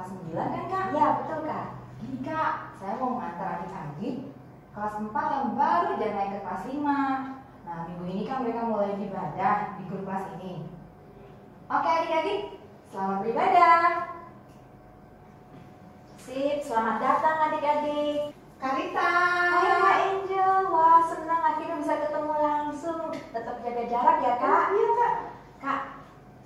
kelas 9 kan Kak? Iya, betul Kak. Gini Kak, saya mau mengantar adik-adik kelas 4 yang baru aja naik ke kelas 5. Nah, minggu ini kan mereka mulai beribadah di grup kelas ini. Oke adik-adik, selamat beribadah. Sip, selamat datang adik-adik. Karita. Hai Kak Angel, wah senang akhirnya bisa ketemu langsung. Tetap jaga jarak ya Kak? Iya Kak. Kak,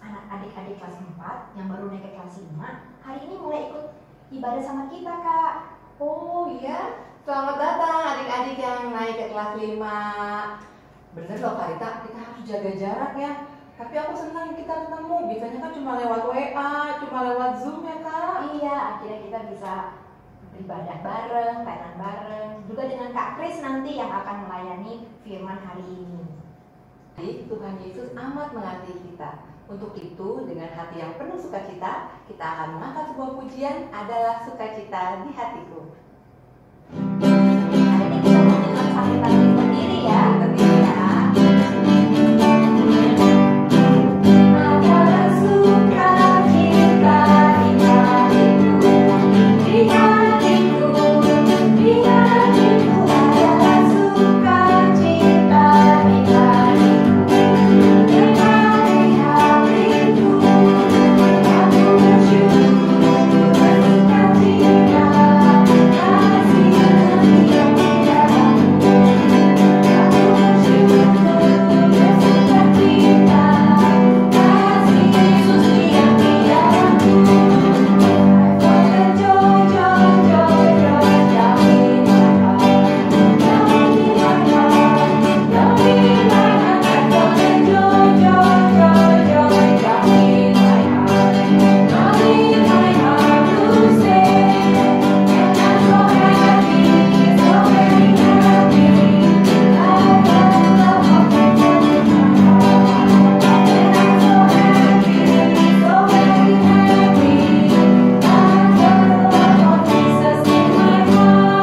anak adik-adik kelas 4 yang baru naik ke kelas 5 hari ini mulai ikut ibadah sama kita Kak. Oh iya, selamat datang adik-adik yang naik ke kelas 5. Bener loh Karita, kita harus jaga jarak ya. Tapi aku senang kita ketemu, biasanya kan cuma lewat WA, cuma lewat Zoom ya Kak. Iya, akhirnya kita bisa beribadah bareng, pelayanan bareng. Juga dengan Kak Kris nanti yang akan melayani firman hari ini. Tuhan Yesus amat mengasihi kita. Untuk itu, dengan hati yang penuh sukacita, kita akan mengangkat sebuah pujian adalah sukacita di hatiku. Hari ini kita mau dengar sambil bangkit berdiri ya. Berdiri ya. Adalah sukacita di hatiku, di hatiku, di hatiku. Adalah sukacita di hatiku. Hari-hariku aku bersyukur bersukacita, kasih yang tiadamu. Aku bersyukur bersukacita, kasih Yesus yang tiadamu. Joy, joy, joy, joy, down in my heart, down in my heart, down in my heart. I felt the joy, joy, joy, joy, down in my heart, down in my heart to say, and I'm so happy, so very happy. I felt the love of the Lord in my heart, and I'm so happy, so very happy. I felt the love of Jesus in my heart.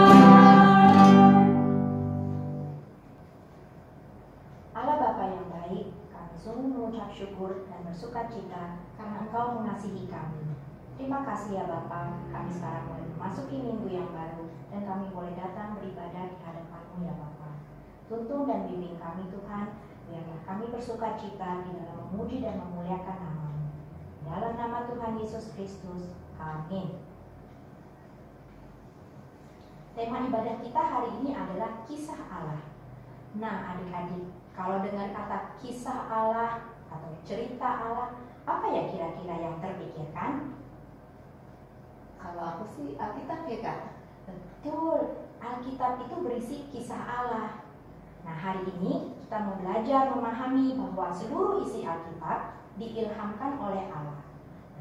Allah Bapa yang baik, kami sungguh mengucap syukur dan bersuka cita karena Engkau mengasihi kami. Terima kasih ya Bapa, kami sekarang boleh memasuki minggu yang baru dan kami boleh datang beribadah di hadapan-Mu ya Bapa. Tuntun dan bimbing kami Tuhan, biarlah kami bersuka cita di dalam memuji dan memuliakan nama-Mu. Dalam nama Tuhan Yesus Kristus, amin. Tema ibadah kita hari ini adalah kisah Allah. Nah adik-adik, kalau dengar kata kisah Allah atau cerita Allah, apa ya kira-kira yang terpikirkan? Kalau aku sih Alkitab ya Kak. Betul, Alkitab itu berisi kisah Allah. Nah hari ini kita mau belajar memahami bahwa seluruh isi Alkitab diilhamkan oleh Allah.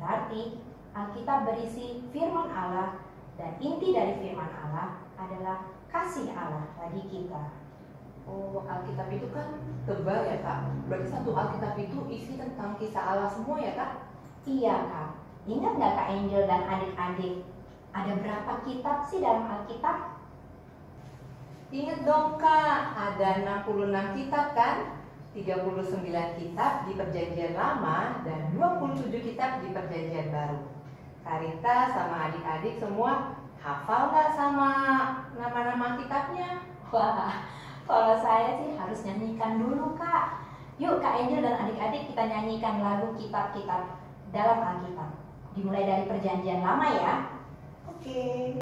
Berarti Alkitab berisi firman Allah dan inti dari firman Allah adalah kasih Allah bagi kita. Oh, Alkitab itu kan tebal ya Kak. Berarti satu Alkitab itu isi tentang kisah Allah semua ya Kak? Iya Kak, ingat nggak Kak Angel dan adik-adik, ada berapa kitab sih dalam Alkitab? Ingat dong Kak, ada 66 kitab kan? 39 kitab di Perjanjian Lama dan 27 kitab di Perjanjian Baru. Karita sama adik-adik semua hafal nggak sama nama-nama kitabnya? Wah, kalau saya sih harus nyanyikan dulu Kak. Yuk Kak Angel dan adik-adik kita nyanyikan lagu kitab-kitab dalam Alkitab. Dimulai dari Perjanjian Lama ya. Oke.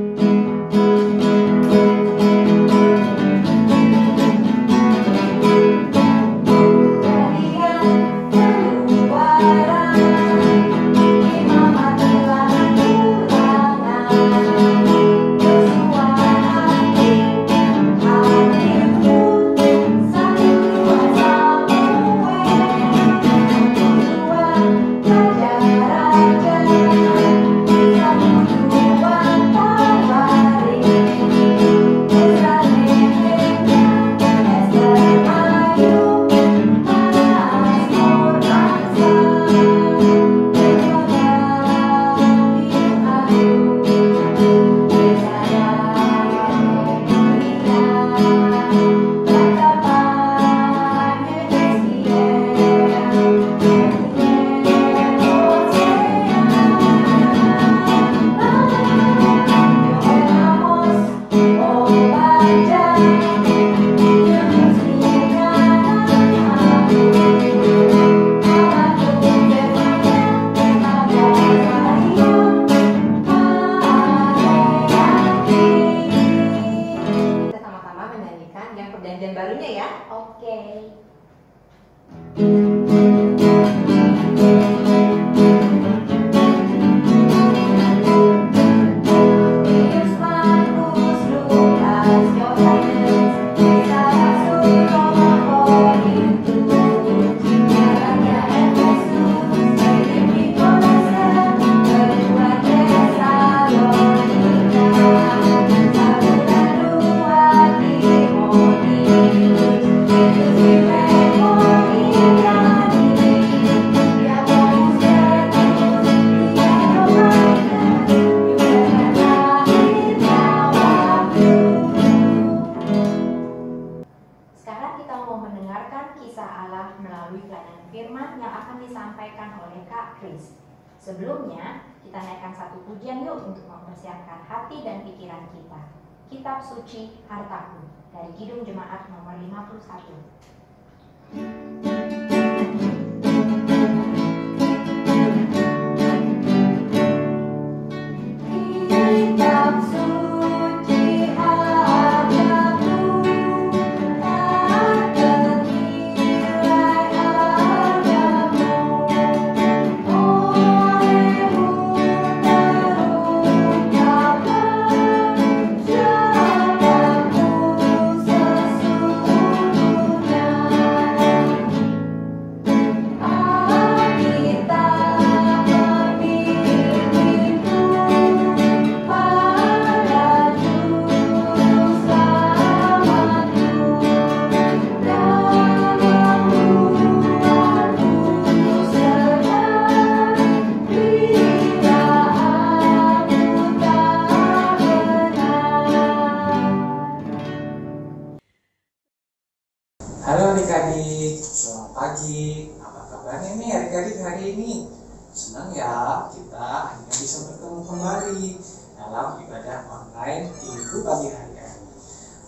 Raja-raja, satu dua videonya ya. Oke. Pius, Markus, Lukas, Yohanes, Kisah Rasul, Roma, Korintus, Galatia, Efesus, Filipi, Kolose, kedua Tesalonika, satu dan dua Timotius, Titus, Filemon, Ibrani, Yakobus, Petrus, Tiano, Markus, juga terakhirnya waktu. Sekarang kita mau mendengarkan kisah Allah melalui pelayanan firman yang akan disampaikan oleh Kak Kris. Sebelumnya, kita naikkan satu pujian yuk untuk mempersiapkan hati dan pikiran kita. Kitab Suci Hartaku dari Kidung Jemaat nomor 51. Kitab suci hartaku, tak ternilai hargamu. Olehmu terungkapkan siapaku sesungguhnya. Alkitab membimbingku pada juru selamatku dan membuatku senang bila aku tak benar. Halo adik-adik, selamat pagi. Apa kabarnya nih adik-adik hari ini? Senang ya kita akhirnya bisa bertemu kembali dalam ibadah online di Minggu pagi hari ini.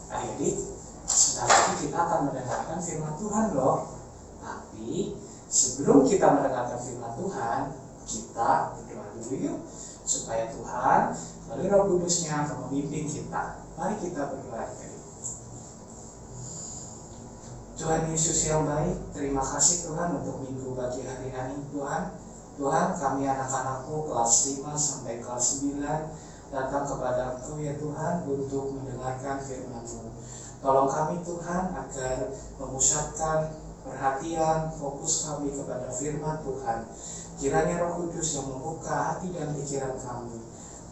Adik-adik, sebentar lagi kita akan mendengarkan firman Tuhan loh. Tapi sebelum kita mendengarkan firman Tuhan, kita berdoa dulu yuk supaya Tuhan melalui Roh Kudus-Nya akan membimbing kita. Mari kita berdoa adik-adik. Tuhan Yesus yang baik, terima kasih Tuhan untuk minggu pagi hari ini Tuhan. Tuhan, kami anak-anakmu kelas 5 sampai kelas 9 datang kepada Engkau ya Tuhan untuk mendengarkan firman-Mu. Tolong kami Tuhan agar memusatkan perhatian, fokus kami kepada firman Tuhan. Kiranya Roh Kudus yang membuka hati dan pikiran kami.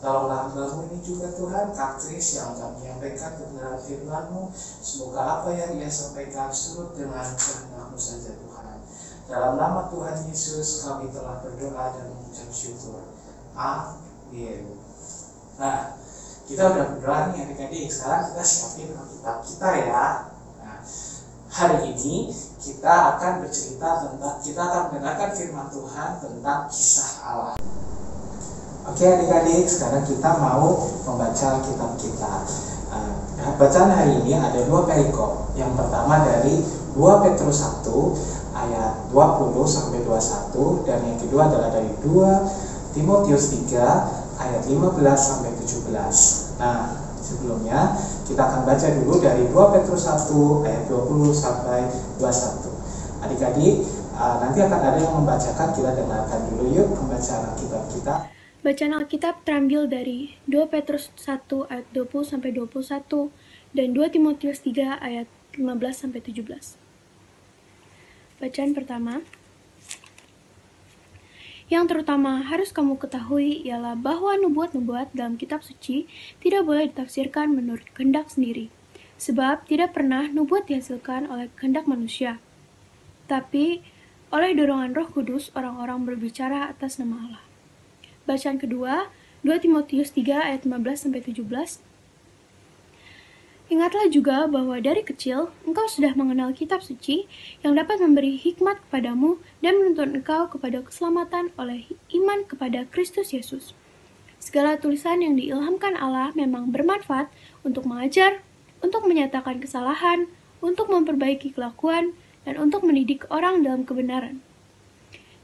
Tolonglah hamba-Mu ini juga Tuhan, Kak Kris yang akan menyampaikan kebenaran firman-Mu. Semoga apa yang ia sampaikan surut dengan kehendak-Mu saja Tuhan. Dalam nama Tuhan Yesus kami telah berdoa dan mengucap syukur. Amin. Nah, kita udah berdoa nih adik-adik. Sekarang kita siapin Alkitab kita ya. Nah, hari ini kita akan mendengarkan firman Tuhan tentang kisah Allah. Oke adik-adik, sekarang kita mau membaca kitab kita. Bacaan hari ini ada dua perikop. Yang pertama dari 2 Petrus 1 ayat 20 sampai 21 dan yang kedua adalah dari 2 Timotius 3 ayat 15 sampai 17. Nah, sebelumnya kita akan baca dulu dari 2 Petrus 1 ayat 20 sampai 21. Adik-adik, nanti akan ada yang membacakan, kita dengarkan dulu yuk pembacaan kitab kita. Bacaan Alkitab terambil dari 2 Petrus 1 ayat 20-21 dan 2 Timotius 3 ayat 15-17. Bacaan pertama. Yang terutama harus kamu ketahui ialah bahwa nubuat-nubuat dalam kitab suci tidak boleh ditafsirkan menurut kehendak sendiri, sebab tidak pernah nubuat dihasilkan oleh kehendak manusia, tapi oleh dorongan Roh Kudus orang-orang berbicara atas nama Allah. Bacaan kedua, 2 Timotius 3 ayat 15-17. Ingatlah juga bahwa dari kecil engkau sudah mengenal kitab suci yang dapat memberi hikmat kepadamu dan menuntun engkau kepada keselamatan oleh iman kepada Kristus Yesus. Segala tulisan yang diilhamkan Allah memang bermanfaat untuk mengajar, untuk menyatakan kesalahan, untuk memperbaiki kelakuan, dan untuk mendidik orang dalam kebenaran.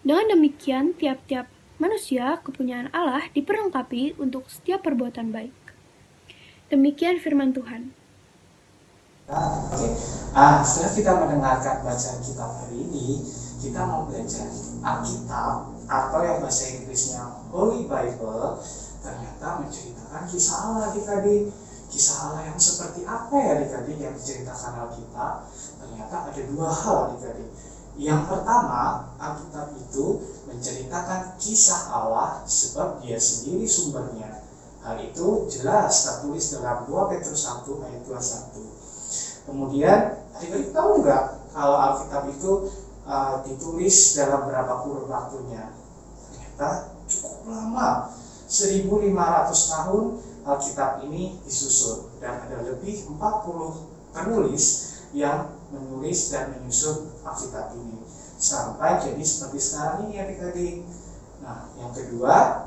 Dengan demikian, tiap-tiap manusia kepunyaan Allah diperlengkapi untuk setiap perbuatan baik. Demikian firman Tuhan. Oke. Setelah kita mendengarkan bacaan kitab hari ini, kita mau belajar Alkitab atau yang bahasa Inggrisnya Holy Bible. Ternyata menceritakan kisah Allah adik-adik. Kisah Allah yang seperti apa ya adik-adik yang diceritakan Alkitab? Ternyata ada dua hal adik-adik. Yang pertama, Alkitab itu menceritakan kisah Allah sebab dia sendiri sumbernya. Hal itu jelas tertulis dalam 2 Petrus 1 ayat 21. Kemudian, adik-adik tahu nggak kalau Alkitab itu ditulis dalam berapa kurun waktunya? Ternyata cukup lama, 1500 tahun Alkitab ini disusun, dan ada lebih 40 penulis yang menulis dan menyusun Alkitab ini sampai jadi seperti sekarang ini adik-adik. Nah, yang kedua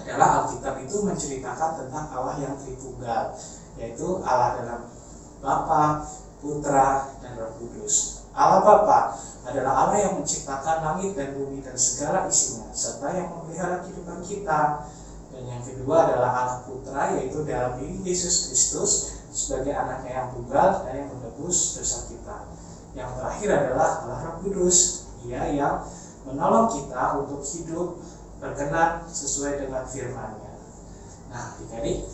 adalah Alkitab itu menceritakan tentang Allah yang Tritunggal, yaitu Allah dalam Bapa, Putra, dan Roh Kudus. Allah Bapa adalah Allah yang menciptakan langit dan bumi dan segala isinya, serta yang memelihara kehidupan kita. Dan yang kedua adalah Allah Putra, yaitu dalam diri Yesus Kristus sebagai anaknya yang tunggal dan yang menebus dosa kita. Yang terakhir adalah Allah Roh Kudus, Dia yang menolong kita untuk hidup berkenan sesuai dengan firman-Nya. Nah, adik-adik,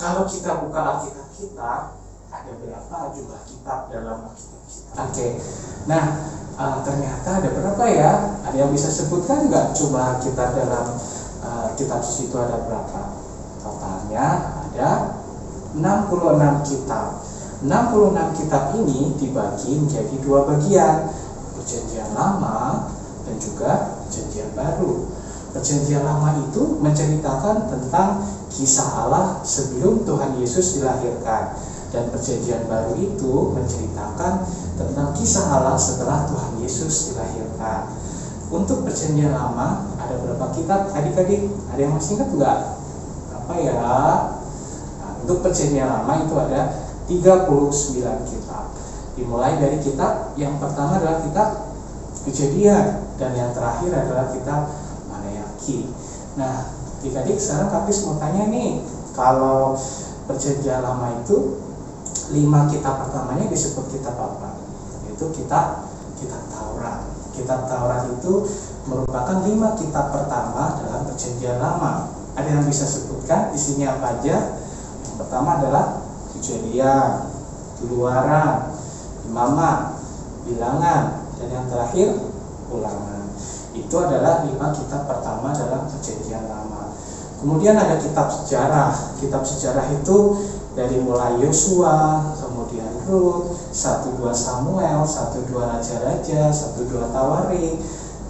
kalau kita buka Alkitab kita, ada berapa jumlah kitab dalam Alkitab kita? Oke. Nah, ternyata ada berapa ya? Ada yang bisa sebutkan nggak jumlah kitab dalam kitab suci itu ada berapa? Totalnya ada 66 kitab. 66 kitab ini dibagi menjadi 2 bagian, Perjanjian Lama dan juga Perjanjian Baru. Perjanjian Lama itu menceritakan tentang kisah Allah sebelum Tuhan Yesus dilahirkan, dan Perjanjian Baru itu menceritakan tentang kisah Allah setelah Tuhan Yesus dilahirkan. Untuk Perjanjian Lama ada berapa kitab adik-adik? Ada yang masih ingat nggak? Apa ya? Nah, untuk Perjanjian Lama itu ada 39 kitab. Dimulai dari kitab yang pertama adalah kitab Kejadian, dan yang terakhir adalah kitab Maleakhi. Nah, adik-adik, sekarang Kapis mau tanya nih, kalau Perjanjian Lama itu 5 kitab pertamanya disebut kitab apa? Yaitu kitab Taurat. Kitab Taurat itu merupakan 5 kitab pertama dalam Perjanjian Lama. Ada yang bisa sebutkan isinya apa aja? Yang pertama adalah Kejadian, Keluaran, Imamat, Bilangan, dan yang terakhir Ulangan. Itu adalah 5 kitab pertama dalam Perjanjian Lama. Kemudian ada kitab sejarah. Kitab sejarah itu dari mulai Yosua, kemudian Rut, 1-2 Samuel, 1-2 Raja-Raja, 1-2 Tawarik.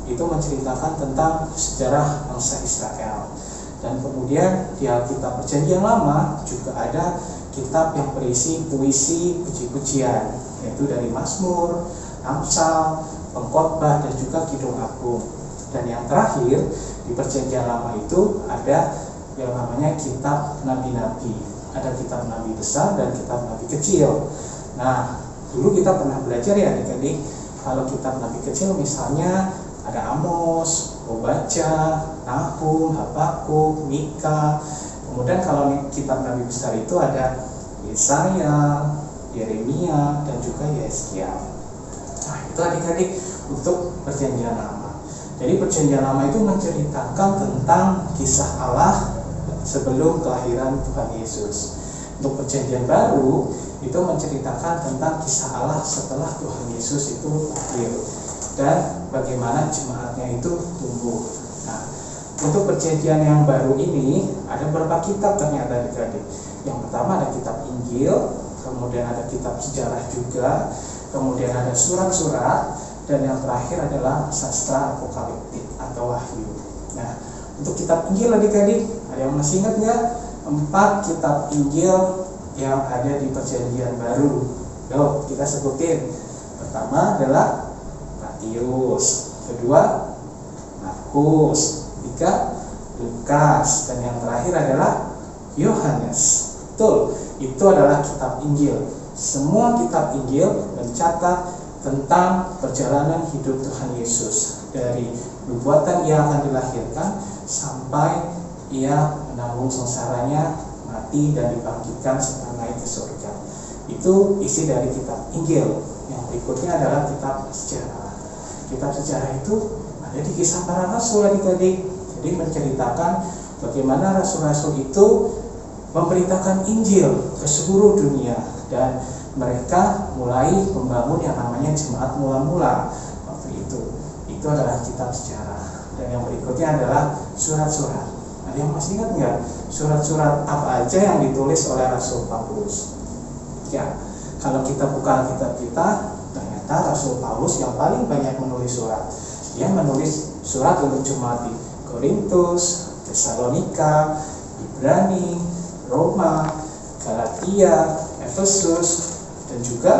Itu menceritakan tentang sejarah bangsa Israel. Dan kemudian di Alkitab Perjanjian Lama juga ada kitab yang berisi puisi puji-pujian, yaitu dari Mazmur, Amsal, Pengkhotbah, dan juga Kidung Agung. Dan yang terakhir di Perjanjian Lama itu ada yang namanya kitab Nabi-Nabi. Ada kitab Nabi besar dan kitab Nabi kecil. Nah, dulu kita pernah belajar ya adik-adik, kalau kitab Nabi kecil misalnya ada Amos, Obadja, Nahum, Habakuk, Mika. Kemudian kalau kitab Nabi besar itu ada Yesaya, Yeremia, dan juga Yesaya. Nah, itu adik-adik untuk Perjanjian Lama. Jadi Perjanjian Lama itu menceritakan tentang kisah Allah sebelum kelahiran Tuhan Yesus. Untuk Perjanjian Baru itu menceritakan tentang kisah Allah setelah Tuhan Yesus itu lahir dan bagaimana jemaatnya itu tumbuh. Nah, untuk Perjanjian yang baru ini ada beberapa kitab ternyata adik-adik. Yang pertama ada kitab Injil, kemudian ada kitab sejarah juga, kemudian ada surat-surat, dan yang terakhir adalah sastra apokaliptik atau wahyu. Nah, untuk kitab Injil adik-adik, ada yang masih ingat nggak? 4 kitab Injil yang ada di Perjanjian Baru. Yuk, kita sebutin. Pertama adalah Matius, kedua Markus, ketiga Lukas, dan yang terakhir adalah Yohanes. Betul, itu adalah kitab Injil. Semua kitab Injil mencatat tentang perjalanan hidup Tuhan Yesus dari nubuatan ia akan dilahirkan sampai ia menanggung sengsaranya, mati dan dibangkitkan serta naik ke surga. Itu isi dari kitab Injil. Yang berikutnya adalah kitab sejarah. Kitab sejarah itu ada di Kisah Para Rasul adik-adik. Jadi menceritakan bagaimana rasul-rasul itu memberitakan Injil ke seluruh dunia, dan mereka mulai membangun yang namanya jemaat mula-mula waktu itu. Itu adalah kitab sejarah. Dan yang berikutnya adalah surat-surat. Ada yang masih ingat nggak surat-surat apa aja yang ditulis oleh Rasul Paulus? Ya, kalau kita buka kitab kita, ternyata Rasul Paulus yang paling banyak menulis surat. Dia menulis surat untuk jemaat di Korintus, Tesalonika, Ibrani, Roma, Galatia, Efesus, dan juga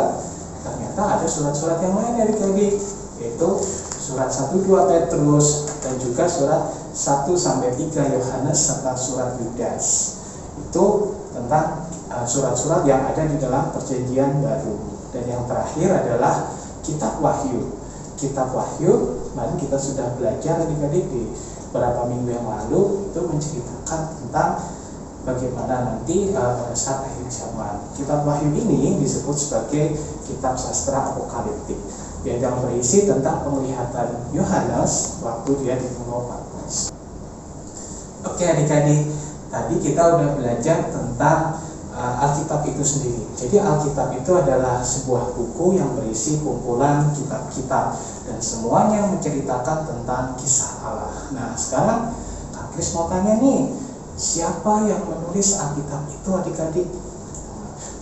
ternyata ada surat-surat yang lain dari Katolik, yaitu surat 1-2 Petrus dan juga surat 1-3 Yohanes serta surat Yudas. Itu tentang surat-surat yang ada di dalam Perjanjian Baru. Dan yang terakhir adalah kitab Wahyu. Kitab Wahyu, kemarin kita sudah belajar adik-adik di beberapa minggu yang lalu, itu menceritakan tentang bagaimana nanti pada saat akhir zaman. Kitab Wahyu ini disebut sebagai kitab sastra apokaliptik, yang berisi tentang penglihatan Yohanes waktu dia di Pulau Patmos. Oke adik-adik, tadi kita udah belajar tentang Alkitab itu sendiri. Jadi Alkitab itu adalah sebuah buku yang berisi kumpulan kitab-kitab dan semuanya menceritakan tentang kisah Allah. Nah sekarang Kak Kris mau tanya nih, siapa yang menulis Alkitab itu adik-adik?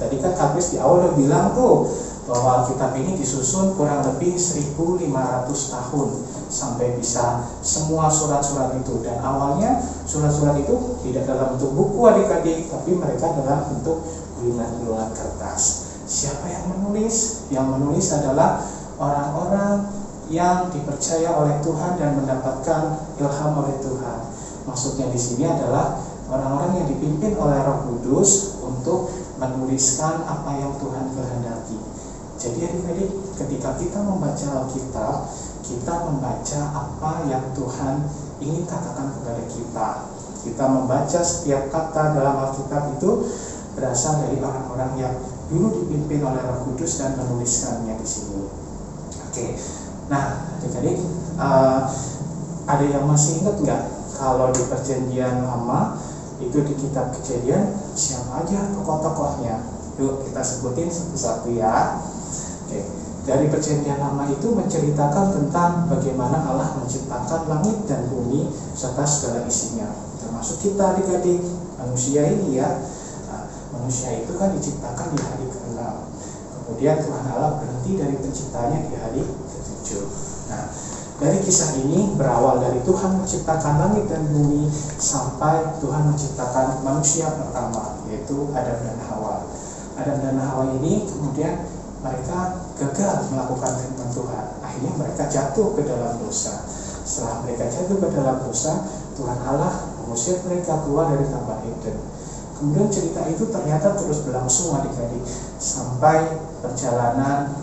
Tadi kan Kak Kris di awal udah bilang tuh bahwa Alkitab ini disusun kurang lebih 1500 tahun sampai bisa semua surat-surat itu. Dan awalnya surat-surat itu tidak dalam bentuk buku adik-adik, tapi mereka dalam bentuk gulungan-gulungan kertas. Siapa yang menulis? Yang menulis adalah orang-orang yang dipercaya oleh Tuhan dan mendapatkan ilham oleh Tuhan. Maksudnya di sini adalah orang-orang yang dipimpin oleh Roh Kudus untuk menuliskan apa yang Tuhan kehendaki. Jadi adik-adik, ketika kita membaca Alkitab, kita membaca apa yang Tuhan ingin katakan kepada kita. Kita membaca setiap kata dalam Alkitab itu berasal dari orang-orang yang dulu dipimpin oleh Roh Kudus dan menuliskannya di sini. Oke, nah adik-adik, ada yang masih ingat nggak kalau di Perjanjian Lama itu di kitab Kejadian siapa aja tokoh-tokohnya? Yuk kita sebutin satu-satu ya. Oke. Dari Perjanjian Lama itu menceritakan tentang bagaimana Allah menciptakan langit dan bumi serta segala isinya, termasuk kita adik-adik manusia ini ya. Nah, manusia itu kan diciptakan di hari ke-6. Kemudian Tuhan Allah berhenti dari penciptaannya di hari ke-7. Nah, dari kisah ini berawal dari Tuhan menciptakan langit dan bumi sampai Tuhan menciptakan manusia pertama, yaitu Adam dan Hawa. Adam dan Hawa ini kemudian mereka gagal melakukan firman Tuhan. Akhirnya mereka jatuh ke dalam dosa. Setelah mereka jatuh ke dalam dosa, Tuhan Allah mengusir mereka keluar dari Taman Eden. Kemudian cerita itu ternyata terus berlangsung adik-adik sampai perjalanan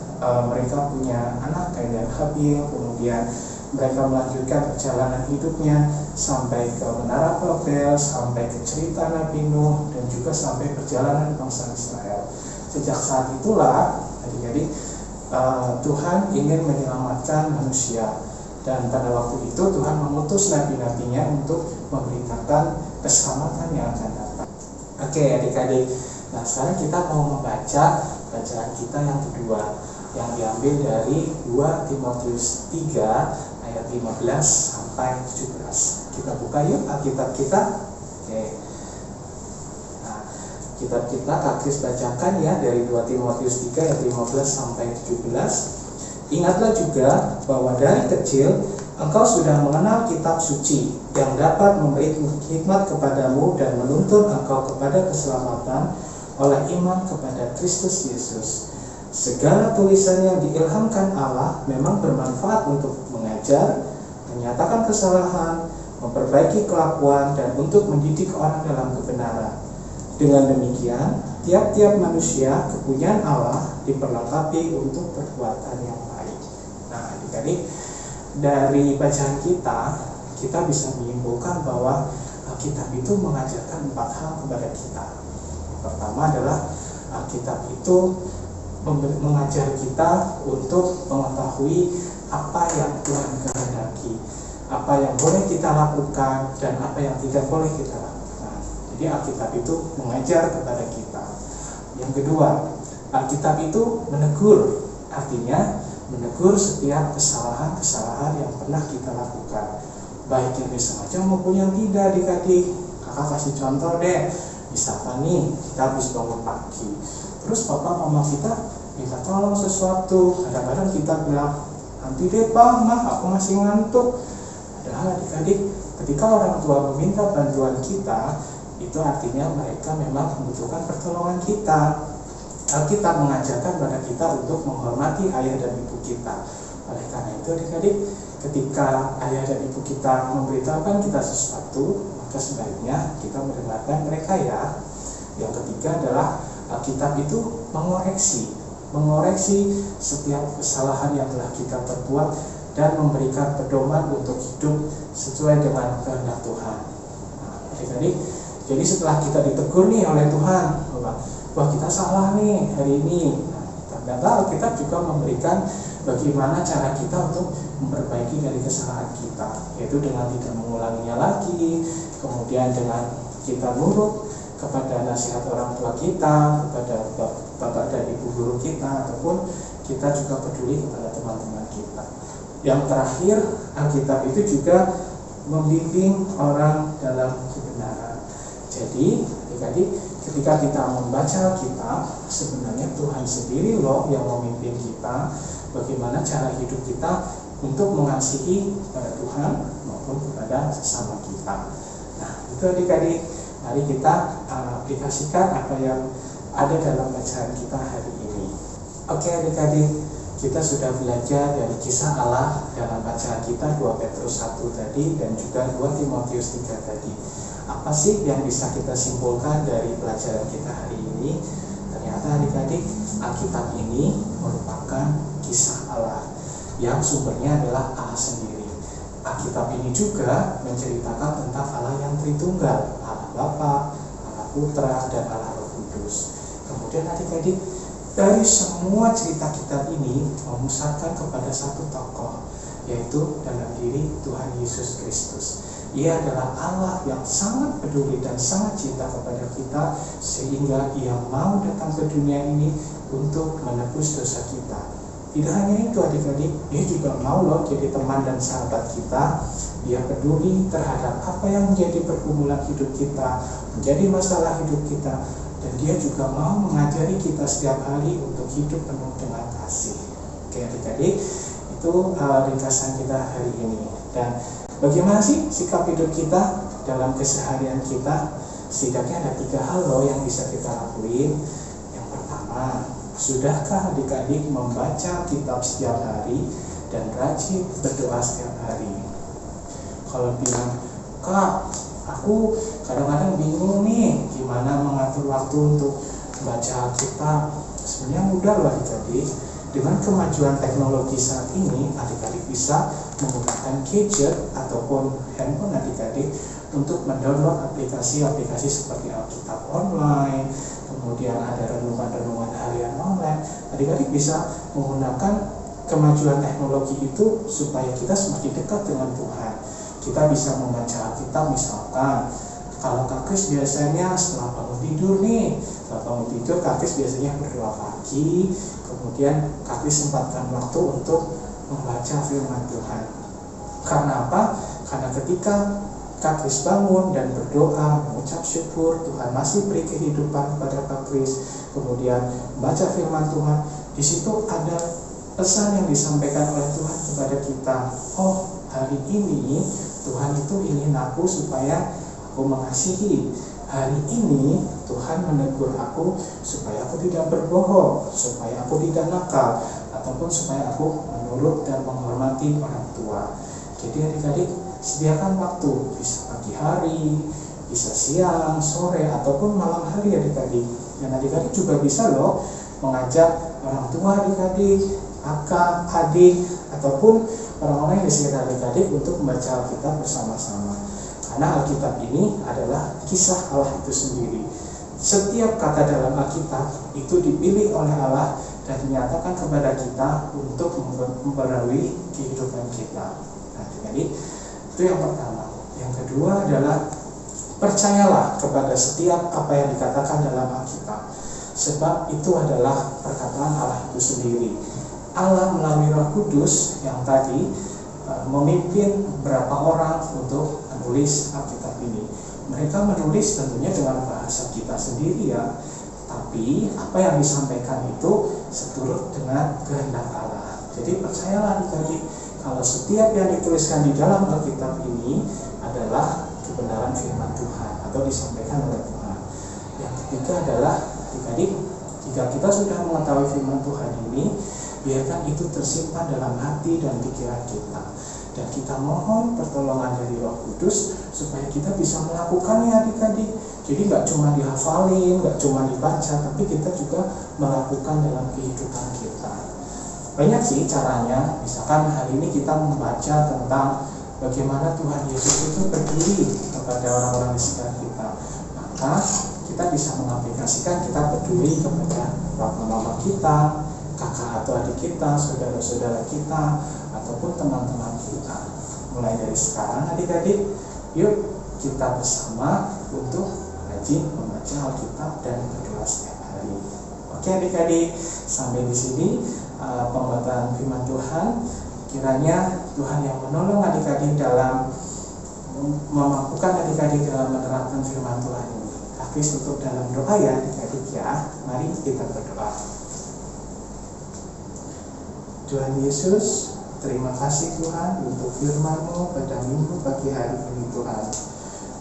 mereka punya anak Kain dan Habil. Kemudian mereka melanjutkan perjalanan hidupnya sampai ke Menara Babel, sampai ke cerita Nabi Nuh, dan juga sampai perjalanan bangsa Israel. Sejak saat itulah adik-adik, Tuhan ingin menyelamatkan manusia, dan pada waktu itu Tuhan mengutus nabi-nabinya untuk memberitakan keselamatan yang akan datang. Oke adik-adik, nah sekarang kita mau membaca bacaan kita yang kedua, yang diambil dari 2 Timotius 3 ayat 15 sampai 17. Kita buka yuk Alkitab kita. Oke. Kitab kita Kak Kris bacakan ya dari 2 Timotius 3 ayat 15 sampai 17. Ingatlah juga bahwa dari kecil engkau sudah mengenal kitab suci yang dapat memberi hikmat kepadamu dan menuntun engkau kepada keselamatan oleh iman kepada Kristus Yesus. Segala tulisan yang diilhamkan Allah memang bermanfaat untuk mengajar, menyatakan kesalahan, memperbaiki kelakuan, dan untuk mendidik orang dalam kebenaran. Dengan demikian, tiap-tiap manusia kepunyaan Allah diperlengkapi untuk perbuatan yang baik. Nah, adik-adik, dari bacaan kita bisa menyimpulkan bahwa Alkitab itu mengajarkan 4 hal kepada kita. Pertama adalah Alkitab itu mengajar kita untuk mengetahui apa yang Tuhan kehendaki, apa yang boleh kita lakukan dan apa yang tidak boleh kita lakukan. Jadi Alkitab itu mengajar kepada kita. Yang kedua, Alkitab itu menegur, artinya menegur setiap kesalahan-kesalahan yang pernah kita lakukan, baik yang disengaja maupun yang tidak. Adik-adik, kakak kasih contoh deh. Misalkan nih, kita habis bangun pagi, terus papa mama kita minta tolong sesuatu. Kadang-kadang kita bilang, nanti deh pak, mah aku masih ngantuk. Padahal adik-adik, ketika orang tua meminta bantuan kita, itu artinya mereka memang membutuhkan pertolongan kita. Alkitab mengajarkan pada kita untuk menghormati ayah dan ibu kita. Oleh karena itu adik-adik, ketika ayah dan ibu kita memberitahukan kita sesuatu, maka sebaiknya kita mendengarkan mereka ya. Yang ketiga adalah Alkitab itu mengoreksi setiap kesalahan yang telah kita perbuat dan memberikan pedoman untuk hidup sesuai dengan kehendak Tuhan. Nah, adik-adik, jadi setelah kita ditegur nih oleh Tuhan, wah kita salah nih hari ini. Ternyata Alkitab juga memberikan bagaimana cara kita untuk memperbaiki dari kesalahan kita, yaitu dengan tidak mengulanginya lagi, kemudian dengan kita nurut kepada nasihat orang tua kita, kepada bapak dan ibu guru kita, ataupun kita juga peduli kepada teman-teman kita. Yang terakhir, Alkitab itu juga membimbing orang dalam kebenaran. Jadi, adik-adik, ketika kita membaca Alkitab, sebenarnya Tuhan sendiri loh yang memimpin kita bagaimana cara hidup kita untuk mengasihi kepada Tuhan maupun kepada sesama kita. Nah, itu adik-adik, mari kita aplikasikan apa yang ada dalam bacaan kita hari ini. Oke adik-adik, kita sudah belajar dari kisah Allah dalam bacaan kita 2 Petrus 1 tadi dan juga 2 Timotius 3 tadi. Apa sih yang bisa kita simpulkan dari pelajaran kita hari ini? Ternyata adik-adik, Alkitab ini merupakan kisah Allah yang sumbernya adalah Allah sendiri. Alkitab ini juga menceritakan tentang Allah yang Tritunggal, Allah Bapa, Allah Putra, dan Allah Roh Kudus. Kemudian adik-adik, dari semua cerita kitab ini memusatkan kepada satu tokoh, yaitu dalam diri Tuhan Yesus Kristus. Ia adalah Allah yang sangat peduli dan sangat cinta kepada kita, sehingga Ia mau datang ke dunia ini untuk menebus dosa kita. Tidak hanya itu adik-adik, Dia juga mau loh jadi teman dan sahabat kita. Dia peduli terhadap apa yang menjadi pergumulan hidup kita, menjadi masalah hidup kita, dan Dia juga mau mengajari kita setiap hari untuk hidup penuh dengan kasih. Oke adik-adik, itu ringkasan kita hari ini. Dan bagaimana sih sikap hidup kita dalam keseharian kita? Setidaknya ada 3 hal loh yang bisa kita lakuin. Yang pertama, sudahkah adik-adik membaca kitab setiap hari dan rajin berdoa setiap hari? Kalau bilang, Kak, aku kadang-kadang bingung nih gimana mengatur waktu untuk baca kitab. Sebenarnya mudah loh adik-adik. Dengan kemajuan teknologi saat ini, adik-adik bisa menggunakan gadget ataupun handphone adik-adik untuk mendownload aplikasi-aplikasi seperti Alkitab online, kemudian ada renungan-renungan harian online. Adik-adik bisa menggunakan kemajuan teknologi itu supaya kita semakin dekat dengan Tuhan. Kita bisa membaca Alkitab, misalkan kalau Kak Kris biasanya setelah bangun tidur nih, setelah bangun tidur Kak Kris biasanya berdoa pagi, kemudian Kak Kris sempatkan waktu untuk membaca firman Tuhan. Karena apa? Karena ketika Kak Kris bangun dan berdoa, mengucap syukur, Tuhan masih beri kehidupan kepada Kak Kris, kemudian membaca firman Tuhan, di situ ada pesan yang disampaikan oleh Tuhan kepada kita. Oh, hari ini Tuhan itu ingin aku supaya aku mengasihi. Hari ini Tuhan menegur aku supaya aku tidak berbohong, supaya aku tidak nakal, ataupun supaya aku menurut dan menghormati orang tua. Jadi adik-adik, sediakan waktu, bisa pagi hari, bisa siang, sore, ataupun malam hari adik-adik. Dan adik-adik juga bisa loh mengajak orang tua adik-adik, kakak, adik, ataupun orang-orang yang di sekitar adik-adik untuk membaca Alkitab bersama-sama. Karena Alkitab ini adalah kisah Allah itu sendiri. setiap kata dalam Alkitab itu dipilih oleh Allah dan dinyatakan kepada kita untuk mempengaruhi kehidupan kita. Nah, jadi itu yang pertama. Yang kedua adalah percayalah kepada setiap apa yang dikatakan dalam Alkitab, sebab itu adalah perkataan Allah itu sendiri. Allah melalui Roh Kudus yang tadi memimpin beberapa orang untuk menulis Alkitab ini. Mereka menulis tentunya dengan bahasa kita sendiri ya, tapi apa yang disampaikan itu seturut dengan kehendak Allah. Jadi percayalah adik-adik, kalau setiap yang dituliskan di dalam Alkitab ini adalah kebenaran firman Tuhan atau disampaikan oleh Tuhan. Yang ketiga adalah adik-adik, jika kita sudah mengetahui firman Tuhan ini, biarkan itu tersimpan dalam hati dan pikiran kita, dan kita mohon pertolongan dari Roh Kudus supaya kita bisa melakukannya adik-adik. Jadi nggak cuma dihafalin, nggak cuma dibaca, tapi kita juga melakukan dalam kehidupan kita. Banyak sih caranya. Misalkan hari ini kita membaca tentang bagaimana Tuhan Yesus itu peduli kepada orang-orang di sekitar kita, maka kita bisa mengaplikasikan kita peduli kepada papa mama kita, kakak atau adik kita, saudara-saudara kita, ataupun teman-teman kita. Mulai dari sekarang adik-adik, yuk kita bersama untuk rajin membaca Alkitab dan berdoa setiap hari. Oke adik-adik, sampai di sini pembacaan firman Tuhan. Kiranya Tuhan yang menolong adik-adik dalam memampukan adik-adik dalam menerapkan firman Tuhan ini. Hafiz tutup dalam doa ya adik-adik ya. Mari kita berdoa. Tuhan Yesus, terima kasih Tuhan untuk firman-Mu pada minggu pagi hari ini Tuhan.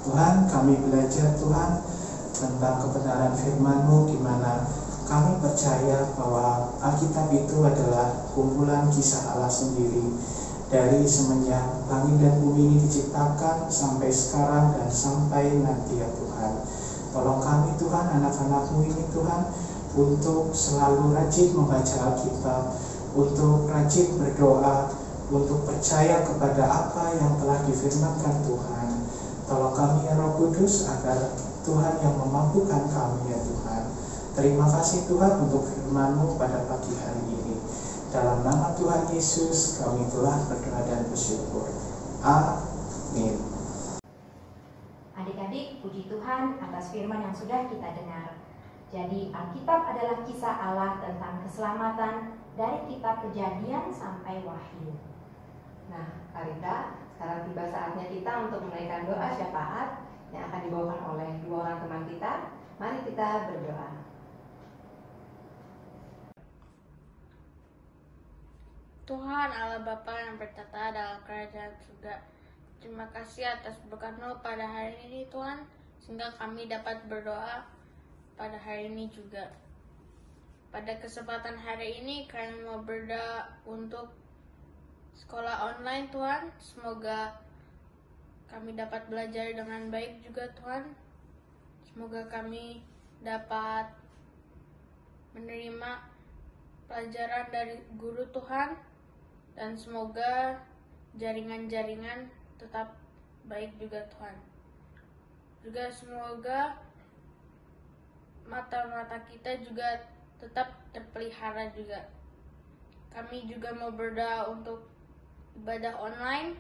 Tuhan, kami belajar Tuhan tentang kebenaran firman-Mu, di mana kami percaya bahwa Alkitab itu adalah kumpulan kisah Allah sendiri. Dari semenjak langit dan bumi ini diciptakan sampai sekarang dan sampai nanti ya Tuhan. Tolong kami Tuhan, anak-anak-Mu ini Tuhan, untuk selalu rajin membaca Alkitab, untuk rajin berdoa, untuk percaya kepada apa yang telah difirmankan Tuhan. Tolong kami ya Roh Kudus, agar Tuhan yang memampukan kami ya Tuhan. Terima kasih Tuhan untuk firman-Mu pada pagi hari ini. Dalam nama Tuhan Yesus kami telah berdoa dan bersyukur. Amin. Adik-adik, puji Tuhan atas firman yang sudah kita dengar. Jadi Alkitab adalah kisah Allah tentang keselamatan dari kitab Kejadian sampai Wahyu. Nah, Karita, sekarang tiba saatnya kita untuk menaikkan doa syafaat yang akan dibawakan oleh dua orang teman kita. Mari kita berdoa. Tuhan Allah Bapa yang bertata dalam kerajaan surga, terima kasih atas berkat-Mu pada hari ini Tuhan, sehingga kami dapat berdoa pada hari ini juga. Pada kesempatan hari ini kami mau berdoa untuk sekolah online Tuhan. Semoga kami dapat belajar dengan baik juga Tuhan. Semoga kami dapat menerima pelajaran dari guru Tuhan. Dan semoga jaringan-jaringan tetap baik juga Tuhan. Juga semoga mata-mata kita juga tetap terpelihara juga. Kami juga mau berdoa untuk ibadah online.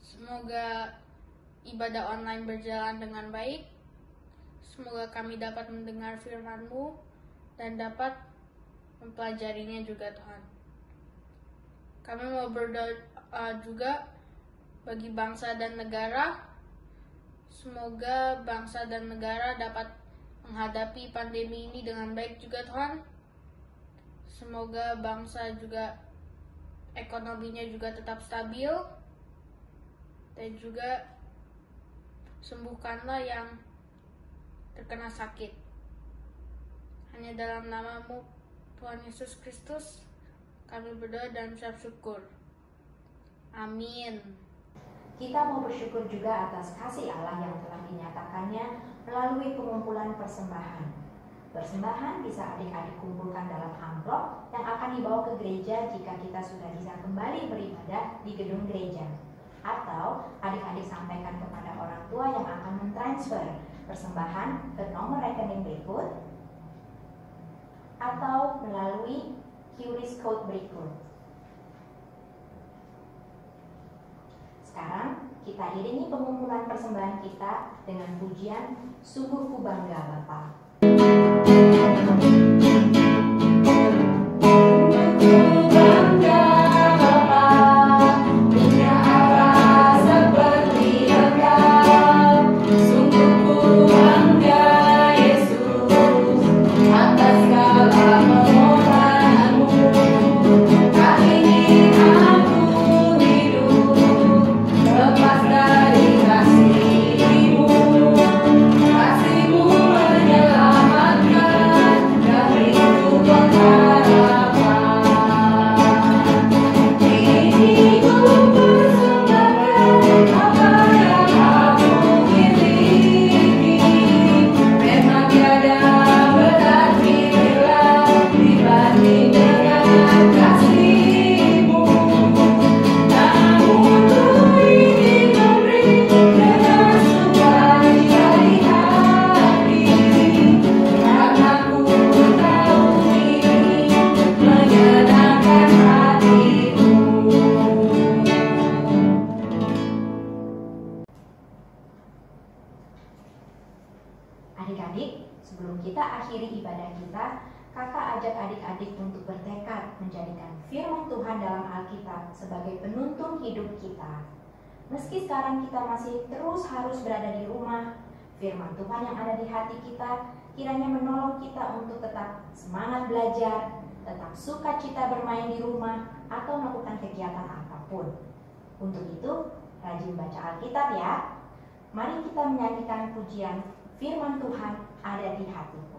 Semoga ibadah online berjalan dengan baik. Semoga kami dapat mendengar firman-Mu dan dapat mempelajarinya juga Tuhan. Kami mau berdoa juga bagi bangsa dan negara. Semoga bangsa dan negara dapat menghadapi pandemi ini dengan baik juga Tuhan. Semoga bangsa juga ekonominya juga tetap stabil. Dan juga sembuhkanlah yang terkena sakit. Hanya dalam nama-Mu Tuhan Yesus Kristus kami berdoa dan mengucap syukur. Amin. Kita mau bersyukur juga atas kasih Allah yang telah dinyatakannya melalui pengumpulan persembahan. Persembahan bisa adik-adik kumpulkan dalam amplop yang akan dibawa ke gereja jika kita sudah bisa kembali beribadah di gedung gereja. Atau adik-adik sampaikan kepada orang tua yang akan mentransfer persembahan ke nomor rekening berikut atau melalui QRIS code berikut. Sekarang kita iringi pengumpulan persembahan kita dengan pujian Sungguh Ku Bangga Bapa. Adik-adik, sebelum kita akhiri ibadah kita, kakak ajak adik-adik untuk bertekad menjadikan firman Tuhan dalam Alkitab sebagai penuntun hidup kita. Meski sekarang kita masih terus harus berada di rumah, firman Tuhan yang ada di hati kita kiranya menolong kita untuk tetap semangat belajar, tetap sukacita bermain di rumah, atau melakukan kegiatan apapun. Untuk itu, rajin baca Alkitab ya. Mari kita menyanyikan pujian Firman Tuhan ada di hatiku.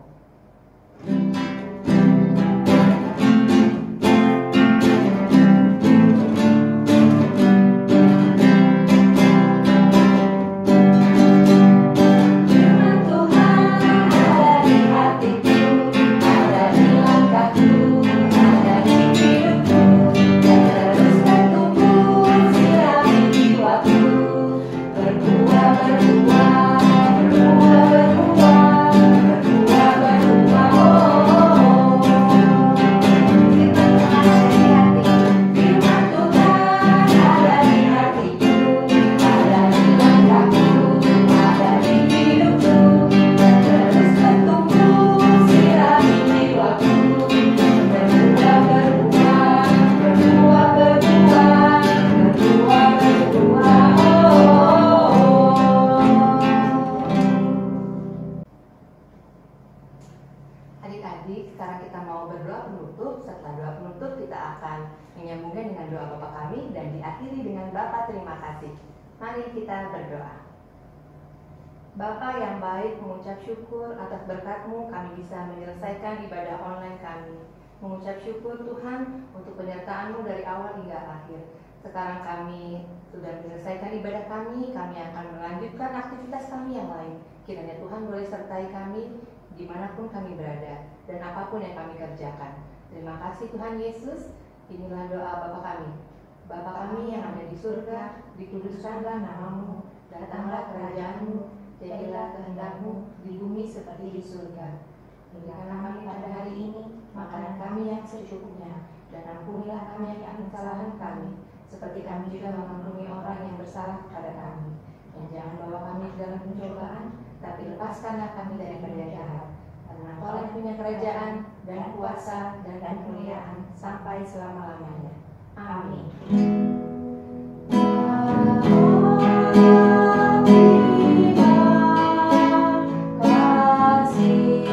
Adik-adik, sekarang kita mau berdoa penutup. Setelah doa penutup kita akan menyambungkan dengan doa Bapa kami dan diakhiri dengan Bapa terima kasih. Mari kita berdoa. Bapa yang baik, mengucap syukur atas berkat-Mu kami bisa menyelesaikan ibadah online kami. Mengucap syukur Tuhan untuk penyertaan-Mu dari awal hingga akhir. Sekarang kami sudah menyelesaikan ibadah kami akan melanjutkan aktivitas kami yang lain. Kiranya Tuhan boleh sertai kami dimanapun kami berada dan apapun yang kami kerjakan. Terima kasih Tuhan Yesus. Inilah doa Bapa kami. Bapa kami yang ada di surga, dikuduskanlah nama-Mu, datanglah kerajaan-Mu, jadilah kehendak-Mu di bumi seperti di surga. Berikanlah kami pada hari ini makanan kami yang secukupnya, dan ampunilah kami akan kesalahan kami, seperti kami juga mengampuni orang yang bersalah kepada kami. Dan jangan bawa kami ke dalam pencobaan, tapi lepaskanlah kami dari jahat. Karena Engkau yang punya kerajaan dan kuasa dan kemuliaan sampai selama-lamanya. Amin. Kasih